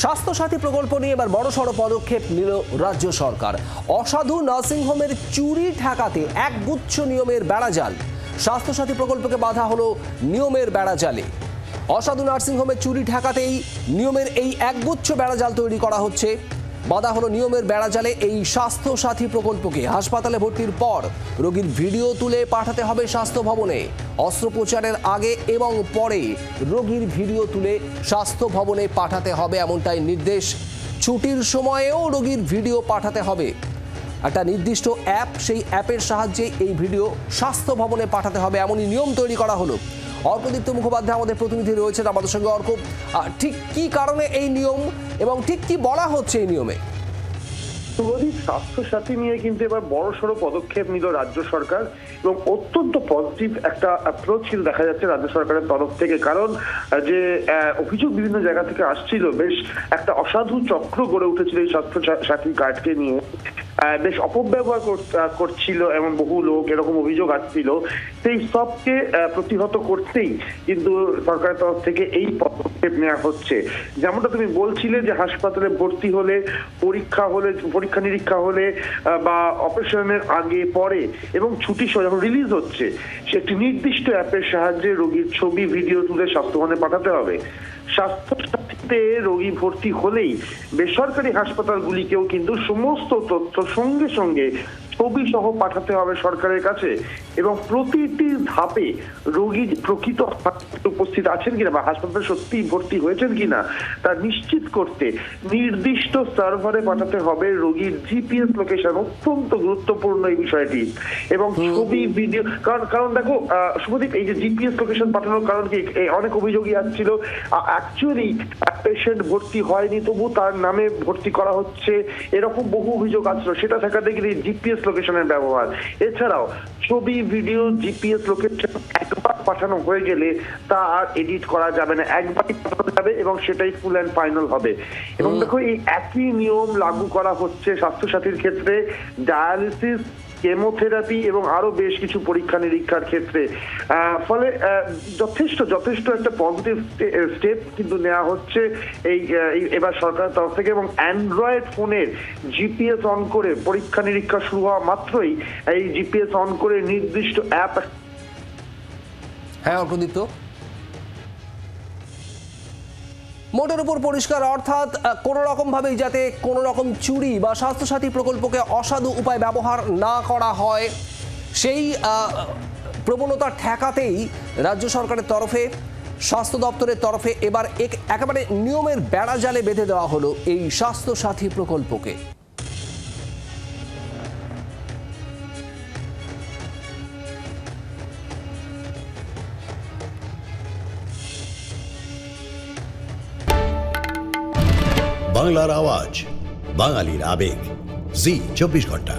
স্বাস্থ্যসাথী প্রকল্প নিয়ে এবার বড়সড় পদক্ষেপ নিল রাজ্য সরকার। অসাধু নার্সিংহোমের চুরি ঠেকাতে একগুচ্ছ নিয়মের বেড়াজাল। স্বাস্থ্যসাথী প্রকল্পকে বাধা হলো নিয়মের বেড়াজালে। অসাধু নার্সিংহোমের চুরি ঠেকাতেই নিয়মের এই একগুচ্ছ বেড়াজাল তৈরি করা হচ্ছে। বাধা হলো নিয়মের বেড়াজালে এই স্বাস্থ্যসাথী প্রকল্পকে। হাসপাতালে ভর্তির পর রোগীর ভিডিও তুলে পাঠাতে হবে স্বাস্থ্য ভবনে। অস্ত্রোপচারের আগে এবং পরে রোগীর ভিডিও তুলে স্বাস্থ্য ভবনে পাঠাতে হবে, এমনটাই নির্দেশ। ছুটির সময়েও রোগীর ভিডিও পাঠাতে হবে। একটা নির্দিষ্ট অ্যাপ, সেই অ্যাপের সাহায্যে এই ভিডিও স্বাস্থ্য ভবনে পাঠাতে হবে, এমনই নিয়ম তৈরি করা হলো। অর্কদীপ্ত মুখোপাধ্যায় আমাদের প্রতিনিধি রয়েছেন আমাদের সঙ্গে। অর্ক, ঠিক কি কারণে এই নিয়ম এবং ঠিক কি বলা হচ্ছে এই নিয়মে? স্বাস্থ্যসাথী নিয়ে কিন্তু এবার বড়সড় পদক্ষেপ নিল রাজ্য সরকার এবং অত্যন্ত পজিটিভ একটা অ্যাপ্রোচ কিন্তু দেখা যাচ্ছে রাজ্য সরকারের তরফ থেকে। কারণ যে অভিযোগ বিভিন্ন জায়গা থেকে আসছিল, বেশ একটা অসাধু চক্র গড়ে উঠেছিল এই স্বাস্থ্যসাথী কার্ডকে নিয়ে, বেশ অপব্যবহার করছিল এমন বহু লোক, এরকম অভিযোগ আসছিল। সেই সবকে প্রতিহত করতেই কিন্তু সরকারের তরফ থেকে এই পদক্ষেপ নেওয়া হচ্ছে। যেমনটা তুমি বলছিলে যে হাসপাতালে ভর্তি হলে, পরীক্ষা নিরীক্ষা হলে বা অপারেশনের আগে পরে এবং ছুটি যখন রিলিজ হচ্ছে, সে একটি নির্দিষ্ট অ্যাপের সাহায্যে রোগীর ছবি ভিডিও তুলে স্বাস্থ্যভবনে পাঠাতে হবে। স্বাস্থ্যসাথীতে রোগী ভর্তি হলেই বেসরকারি হাসপাতালগুলিকেও কিন্তু সমস্ত তথ্য সঙ্গে সঙ্গে ছবি সহ পাঠাতে হবে সরকারের কাছে এবং প্রতিটি ধাপে রোগী প্রকৃত উপস্থিত আছেন কিনা বা হাসপাতালে সত্যিই ভর্তি হয়েছেন কিনা তা নিশ্চিত করতে নির্দিষ্ট সার্ভারে পাঠাতে হবে রোগীর জিপিএস লোকেশন। অত্যন্ত গুরুত্বপূর্ণ এই বিষয়টি। এবং ছবি ভিডিও, কারণ দেখো শুভদীপ, এই যে জিপিএস লোকেশন পাঠানোর কারণ কি, অনেক অভিযোগই আসছিল অ্যাকচুয়ালি পেশেন্ট ভর্তি হয়নি তবু তার নামে ভর্তি করা হচ্ছে, এরকম বহু অভিযোগ আসছিল। সেটা ঠেকাতে গেলে জিপিএস লোকেশনের ব্যবহার। এছাড়াও ছবি ভিডিও জিপিএস লোকেশন একবার পাঠানো হয়ে গেলে তা আর এডিট করা যাবে না, একবারই পাঠানো যাবে এবং সেটাই ফুল অ্যান্ড ফাইনাল হবে। এবং দেখো এই একই নিয়ম লাগু করা হচ্ছে স্বাস্থ্যসাথীর ক্ষেত্রে ডায়ালিসিস, কেমোথেরাপি এবং আরো বেশ কিছু পরীক্ষা নিরীক্ষার ক্ষেত্রে। ফলে যথেষ্ট একটা পজিটিভ স্টেপ কিন্তু নেওয়া হচ্ছে এবার সরকারের তরফ থেকে। এবং অ্যান্ড্রয়েড ফোনের জিপিএস অন করে পরীক্ষা নিরীক্ষা শুরু হওয়া মাত্রই এই জিপিএস অন করে নির্দিষ্ট অ্যাপ। হ্যাঁ অর্কদীপ্ত, মোটের উপর পরিষ্কার, অর্থাৎ কোনো রকম ভাবেই যাতে কোনো রকম চুরি বা স্বাস্থ্যসাথী প্রকল্পকে অসাধু উপায় ব্যবহার না করা হয়, সেই প্রবণতা ঠেকাতেই রাজ্য সরকারের তরফে, স্বাস্থ্য দপ্তরের তরফে এবার একেবারে নিয়মের বেড়াজালে বেঁধে দেওয়া হলো এই স্বাস্থ্যসাথী প্রকল্পকে। বাংলার আওয়াজ, বাঙালির আবেগ, জি 24 ঘন্টা।